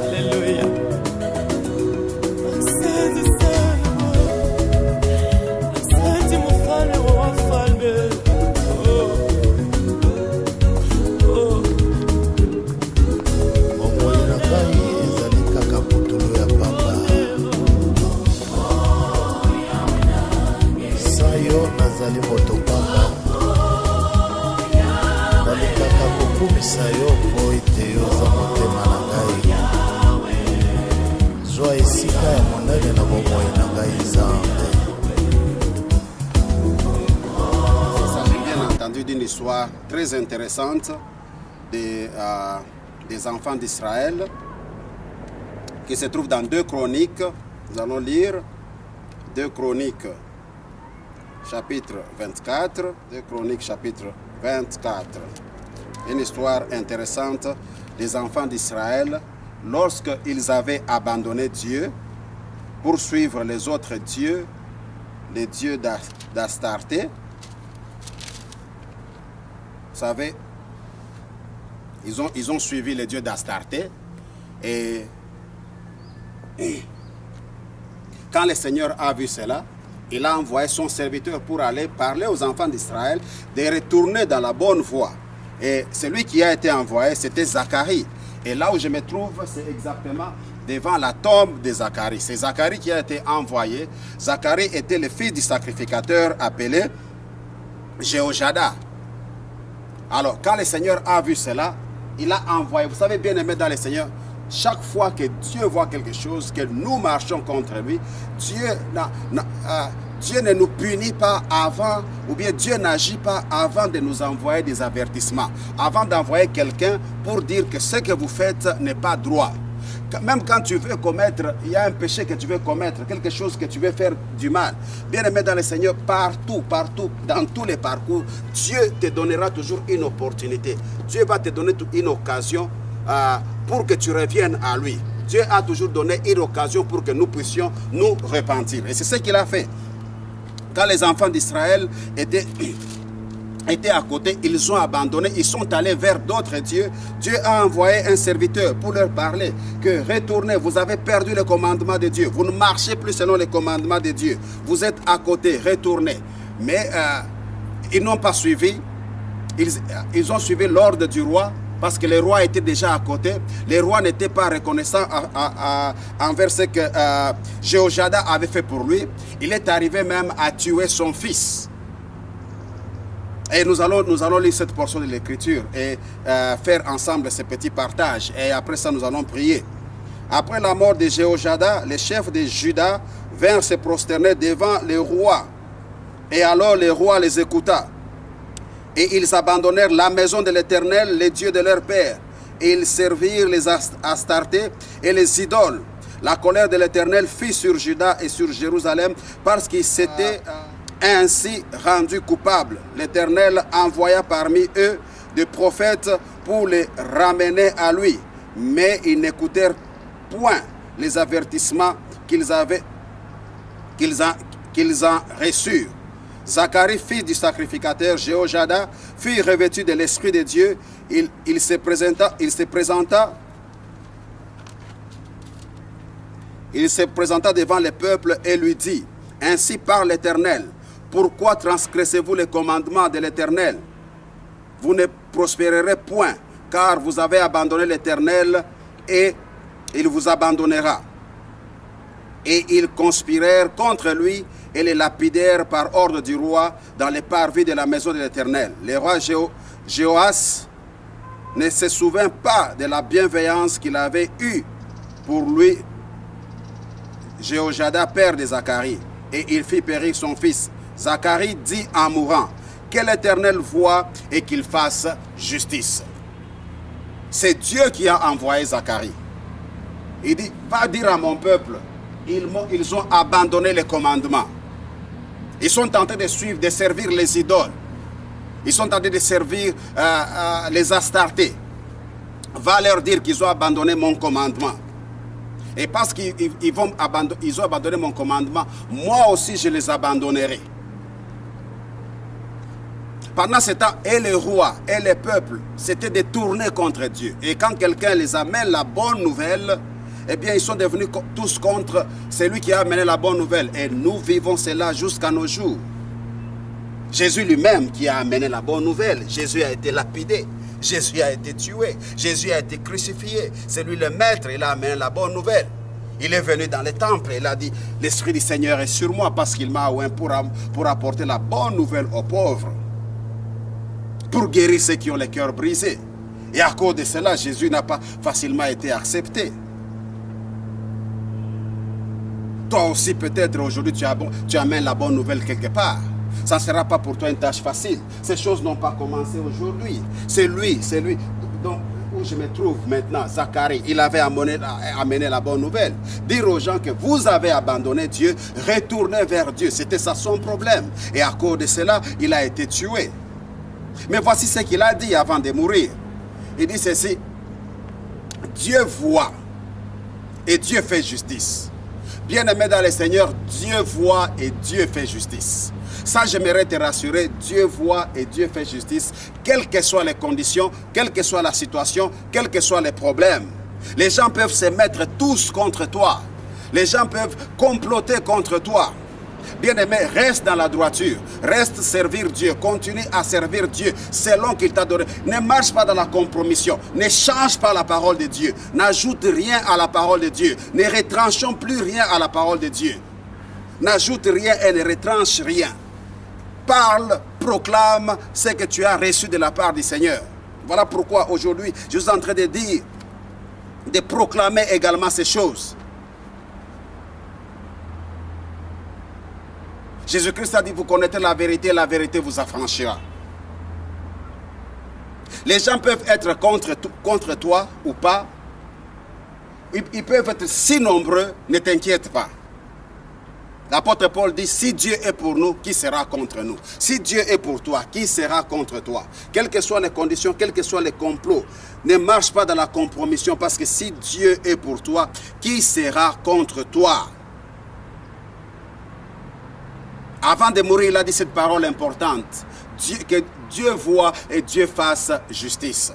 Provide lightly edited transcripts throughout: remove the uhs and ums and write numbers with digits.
Alléluia. D'une histoire très intéressante des enfants d'Israël qui se trouve dans 2 Chroniques. Nous allons lire 2 Chroniques chapitre 24. 2 Chroniques chapitre 24. Une histoire intéressante des enfants d'Israël lorsqu'ils avaient abandonné Dieu pour suivre les autres dieux, les dieux d'Astarté. Vous savez, ils ont suivi les dieux d'Astarté et quand le Seigneur a vu cela, il a envoyé son serviteur pour aller parler aux enfants d'Israël de retourner dans la bonne voie. Et celui qui a été envoyé, c'était Zacharie. Et là où je me trouve, c'est exactement devant la tombe de Zacharie. C'est Zacharie qui a été envoyé. Zacharie était le fils du sacrificateur appelé Jéhojada. Alors, quand le Seigneur a vu cela, il a envoyé. Vous savez, bien aimé dans le Seigneur, chaque fois que Dieu voit quelque chose, que nous marchons contre lui, Dieu ne nous punit pas avant, ou bien Dieu n'agit pas avant de nous envoyer des avertissements, avant d'envoyer quelqu'un pour dire que ce que vous faites n'est pas droit. Même quand tu veux commettre, il y a un péché que tu veux commettre, quelque chose que tu veux faire du mal. Bien aimé dans le Seigneur, partout, dans tous les parcours, Dieu te donnera toujours une opportunité. Dieu va te donner une occasion pour que tu reviennes à lui. Dieu a toujours donné une occasion pour que nous puissions nous repentir. Et c'est ce qu'il a fait. Quand les enfants d'Israël étaient à côté, ils ont abandonné, ils sont allés vers d'autres dieux. Dieu a envoyé un serviteur pour leur parler que retournez, vous avez perdu le commandement de Dieu, vous ne marchez plus selon les commandements de Dieu, vous êtes à côté, retournez. Mais ils n'ont pas suivi, ils ont suivi l'ordre du roi parce que le roi était déjà à côté. Le roi n'était pas reconnaissant envers ce que Jéhojada avait fait pour lui. Il est arrivé même à tuer son fils. Et nous allons lire cette portion de l'Écriture et faire ensemble ce petit partage. Et après ça, nous allons prier. Après la mort de Jéhojada, les chefs de Juda vinrent se prosterner devant le roi. Et alors le roi les écouta. Et ils abandonnèrent la maison de l'Éternel, les dieux de leur père. Et ils servirent les Astartés et les idoles. La colère de l'Éternel fut sur Juda et sur Jérusalem parce qu'ils s'étaient ainsi rendus coupables. L'Éternel envoya parmi eux des prophètes pour les ramener à lui. Mais ils n'écoutèrent point les avertissements qu'ils en reçurent. Zacharie, fils du sacrificateur Jéhojada, fut revêtu de l'Esprit de Dieu. Il se présenta devant le peuple et lui dit: Ainsi parle l'Éternel, pourquoi transgressez-vous les commandements de l'Éternel? Vous ne prospérerez point, car vous avez abandonné l'Éternel et il vous abandonnera. Et ils conspirèrent contre lui et les lapidèrent par ordre du roi dans les parvis de la maison de l'Éternel. Le roi Jéhoas ne se souvint pas de la bienveillance qu'il avait eue pour lui, Jéhojada, père de Zacharie, et il fit périr son fils. Zacharie dit en mourant: que l'Éternel voie et qu'il fasse justice. C'est Dieu qui a envoyé Zacharie. Il dit: va dire à mon peuple, ils ont abandonné les commandements. Ils sont tentés de suivre, de servir les idoles. Ils sont tentés de servir les Astartés. Va leur dire qu'ils ont abandonné mon commandement. Et parce qu'ils ont abandonné mon commandement, moi aussi je les abandonnerai. Pendant ce temps, et les rois et les peuples s'étaient détournés contre Dieu. Et quand quelqu'un les amène la bonne nouvelle, eh bien, ils sont devenus tous contre celui qui a amené la bonne nouvelle. Et nous vivons cela jusqu'à nos jours. Jésus lui-même qui a amené la bonne nouvelle. Jésus a été lapidé. Jésus a été tué. Jésus a été crucifié. C'est lui le maître, il a amené la bonne nouvelle. Il est venu dans les temples et il a dit, l'Esprit du Seigneur est sur moi parce qu'il m'a oint pour apporter la bonne nouvelle aux pauvres. Pour guérir ceux qui ont les cœurs brisés. Et à cause de cela, Jésus n'a pas facilement été accepté. Toi aussi, peut-être, aujourd'hui, tu amènes la bonne nouvelle quelque part. Ça ne sera pas pour toi une tâche facile. Ces choses n'ont pas commencé aujourd'hui. C'est lui donc, où je me trouve maintenant, Zacharie. Il avait amené la bonne nouvelle. Dire aux gens que vous avez abandonné Dieu, retournez vers Dieu. C'était ça son problème. Et à cause de cela, il a été tué. Mais voici ce qu'il a dit avant de mourir. Il dit ceci, Dieu voit et Dieu fait justice. Bien-aimé dans le Seigneur, Dieu voit et Dieu fait justice. Ça, j'aimerais te rassurer, Dieu voit et Dieu fait justice, quelles que soient les conditions, quelle que soit la situation, quels que soient les problèmes. Les gens peuvent se mettre tous contre toi. Les gens peuvent comploter contre toi. Bien-aimé, reste dans la droiture, reste servir Dieu, continue à servir Dieu selon qu'il t'a donné. Ne marche pas dans la compromission, ne change pas la parole de Dieu, n'ajoute rien à la parole de Dieu, ne retranchons plus rien à la parole de Dieu. N'ajoute rien et ne retranche rien. Parle, proclame ce que tu as reçu de la part du Seigneur. Voilà pourquoi aujourd'hui, je suis en train de dire, de proclamer également ces choses. Jésus-Christ a dit, vous connaissez la vérité vous affranchira. Les gens peuvent être contre toi ou pas. Ils peuvent être si nombreux, ne t'inquiète pas. L'apôtre Paul dit, si Dieu est pour nous, qui sera contre nous? Si Dieu est pour toi, qui sera contre toi? Quelles que soient les conditions, quels que soient les complots, ne marche pas dans la compromission, parce que si Dieu est pour toi, qui sera contre toi? Avant de mourir, il a dit cette parole importante. Que Dieu voit et Dieu fasse justice.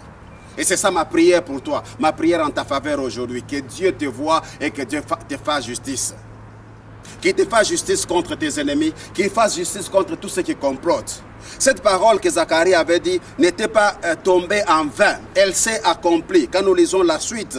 Et c'est ça ma prière pour toi. Ma prière en ta faveur aujourd'hui. Que Dieu te voie et que Dieu te fasse justice. Qu'il te fasse justice contre tes ennemis. Qu'il fasse justice contre tous ceux qui complotent. Cette parole que Zacharie avait dit n'était pas tombée en vain. Elle s'est accomplie. Quand nous lisons la suite.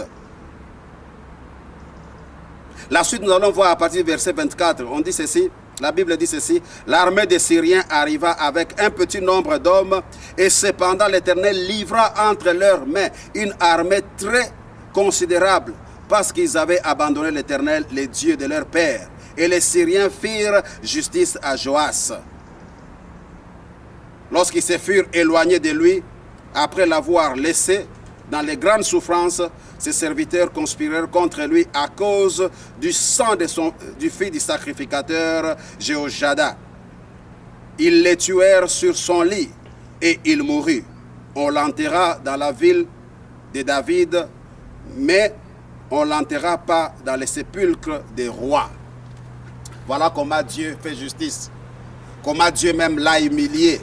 La suite, nous allons voir à partir du verset 24. On dit ceci. La Bible dit ceci, l'armée des Syriens arriva avec un petit nombre d'hommes et cependant l'Éternel livra entre leurs mains une armée très considérable parce qu'ils avaient abandonné l'Éternel, le Dieu de leur père. Et les Syriens firent justice à Joas. Lorsqu'ils se furent éloignés de lui, après l'avoir laissé dans les grandes souffrances, ses serviteurs conspirèrent contre lui à cause du sang du fils du sacrificateur Jéhojada. Ils le tuèrent sur son lit et il mourut. On l'enterra dans la ville de David, mais on ne l'enterra pas dans les sépulcres des rois. Voilà comment Dieu fait justice. Comment Dieu même l'a humilié.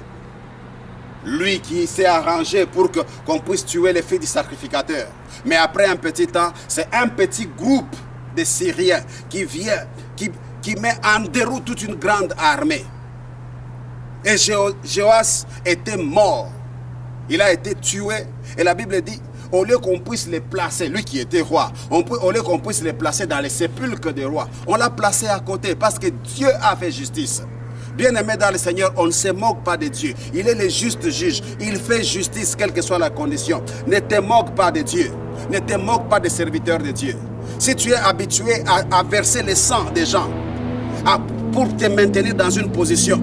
Lui qui s'est arrangé pour qu'on puisse tuer les filles du sacrificateur. Mais après un petit temps, c'est un petit groupe de Syriens qui vient, qui met en déroute toute une grande armée. Et Joas était mort. Il a été tué. Et la Bible dit, au lieu qu'on puisse les placer, lui qui était roi, au lieu qu'on puisse les placer dans les sépulcres des rois, on l'a placé à côté parce que Dieu a fait justice. Bien-aimé dans le Seigneur, on ne se moque pas de Dieu. Il est le juste juge. Il fait justice, quelle que soit la condition. Ne te moque pas de Dieu. Ne te moque pas des serviteurs de Dieu. Si tu es habitué à verser le sang des gens pour te maintenir dans une position,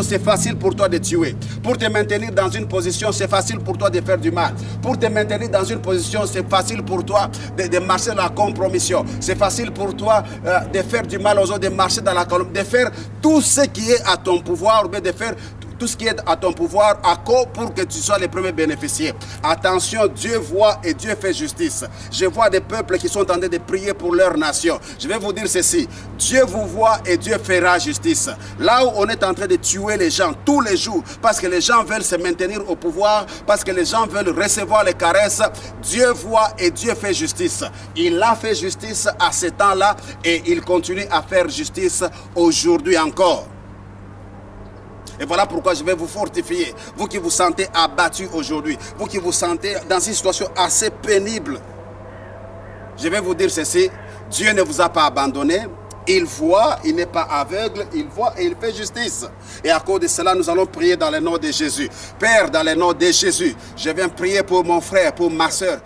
c'est facile pour toi de tuer. Pour te maintenir dans une position, c'est facile pour toi de faire du mal. Pour te maintenir dans une position, c'est facile pour toi de marcher dans la compromission. C'est facile pour toi de faire du mal aux autres, de marcher dans la colombe, de faire tout ce qui est à ton pouvoir, mais de faire tout ce qui est à ton pouvoir, pour que tu sois les premiers bénéficiaires. Attention, Dieu voit et Dieu fait justice. Je vois des peuples qui sont en train de prier pour leur nation. Je vais vous dire ceci, Dieu vous voit et Dieu fera justice. Là où on est en train de tuer les gens tous les jours, parce que les gens veulent se maintenir au pouvoir, parce que les gens veulent recevoir les caresses, Dieu voit et Dieu fait justice. Il a fait justice à ce temps-là et il continue à faire justice aujourd'hui encore. Et voilà pourquoi je vais vous fortifier. Vous qui vous sentez abattus aujourd'hui, vous qui vous sentez dans une situation assez pénible, je vais vous dire ceci, Dieu ne vous a pas abandonné. Il voit, il n'est pas aveugle, il voit et il fait justice. Et à cause de cela, nous allons prier dans le nom de Jésus. Père, dans le nom de Jésus, je viens prier pour mon frère, pour ma soeur,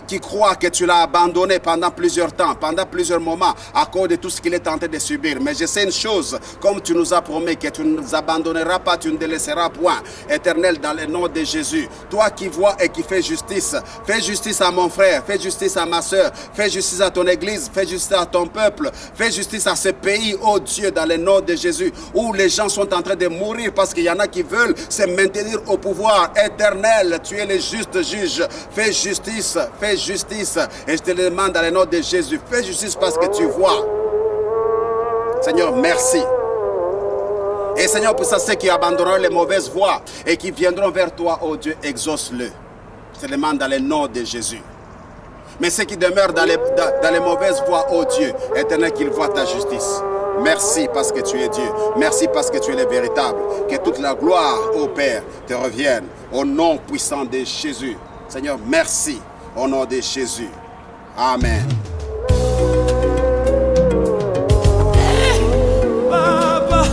qui croit que tu l'as abandonné pendant plusieurs temps, pendant plusieurs moments, à cause de tout ce qu'il est tenté de subir. Mais je sais une chose, comme tu nous as promis que tu ne nous abandonneras pas, tu ne te laisseras point. Éternel, dans le nom de Jésus, toi qui vois et qui fais justice à mon frère, fais justice à ma soeur, fais justice à ton église, fais justice à ton peuple, fais justice à ce pays, oh Dieu, dans le nom de Jésus, où les gens sont en train de mourir parce qu'il y en a qui veulent se maintenir au pouvoir. Éternel, tu es le juste juge. Fais justice, et je te le demande dans le nom de Jésus. Fais justice parce que tu vois. Seigneur, merci. Et Seigneur, pour ça, ceux qui abandonneront les mauvaises voies et qui viendront vers toi, oh Dieu, exauce-le. Je te demande dans le nom de Jésus. Mais ceux qui demeurent dans les mauvaises voies, oh Dieu, éternel, qu'ils voient ta justice. Merci parce que tu es Dieu. Merci parce que tu es le véritable. Que toute la gloire, ô Père, te revienne. Au nom puissant de Jésus. Seigneur, merci. Au nom de Jésus. Amen. Papa,